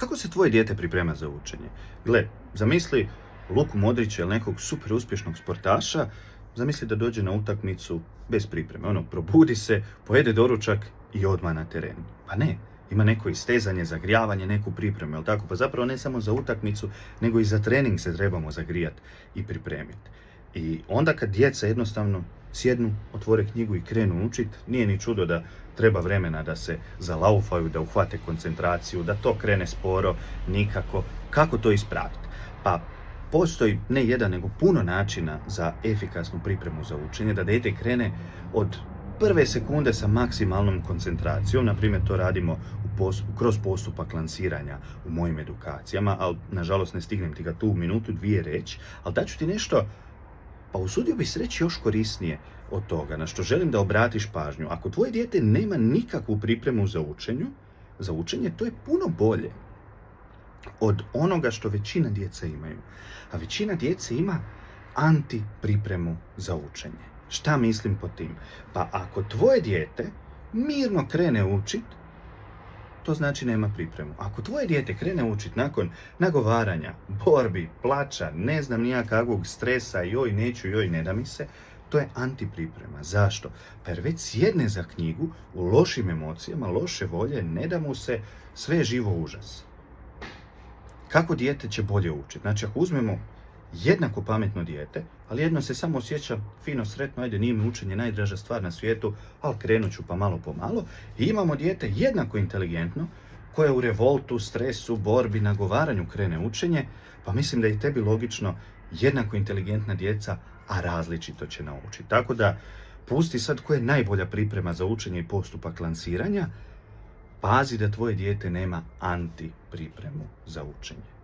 Kako se tvoje dijete priprema za učenje? Gle, zamisli Luku Modrića ili nekog super uspješnog sportaša, zamisli da dođe na utakmicu bez pripreme. Ono, probudi se, pojede doručak i odmah na teren. Pa ne, ima neko istezanje, zagrijavanje, neku pripremu, jel tako? Pa zapravo ne samo za utakmicu, nego i za trening se trebamo zagrijati i pripremiti. I onda kad djeca jednostavno sjednu, otvore knjigu i krenu učiti, nije ni čudo da treba vremena da se zalaufaju, da uhvate koncentraciju, da to krene sporo, nikako. Kako to ispraviti? Pa postoji ne jedan, nego puno načina za efikasnu pripremu za učenje, da dijete krene od prve sekunde sa maksimalnom koncentracijom. Na primjer, to radimo kroz postupak lansiranja u mojim edukacijama, ali nažalost ne stignem ti ga tu minutu, dvije reći, ali daću ti nešto, pa usudio bih se reći još korisnije od toga, na što želim da obratiš pažnju. Ako tvoje dijete nema nikakvu pripremu za učenje, to je puno bolje od onoga što većina djece imaju. A većina djece ima anti-pripremu za učenje. Šta mislim pod tim? Pa ako tvoje dijete mirno krene učit, to znači nema pripremu. Ako tvoje dijete krene učit nakon nagovaranja, borbi, plača, ne znam nija kakvog stresa, joj neću, joj ne da mi se, to je antipriprema. Zašto? Pa jer već sjedne za knjigu u lošim emocijama, loše volje, ne da mu se, sve je živo užas. Kako dijete će bolje učiti? Znači, ako uzmemo jednako pametno dijete, ali jedno se samo osjeća fino, sretno, ajde, nije mi učenje najdraža stvar na svijetu, ali krenut ću pa malo po malo. I imamo dijete jednako inteligentno, koje u revoltu, stresu, borbi, nagovaranju krene učenje, pa mislim da je i tebi logično jednako inteligentna djeca, a različito će naučiti. Tako da, pusti sad koja je najbolja priprema za učenje i postupak lansiranja, pazi da tvoje dijete nema anti-pripremu za učenje.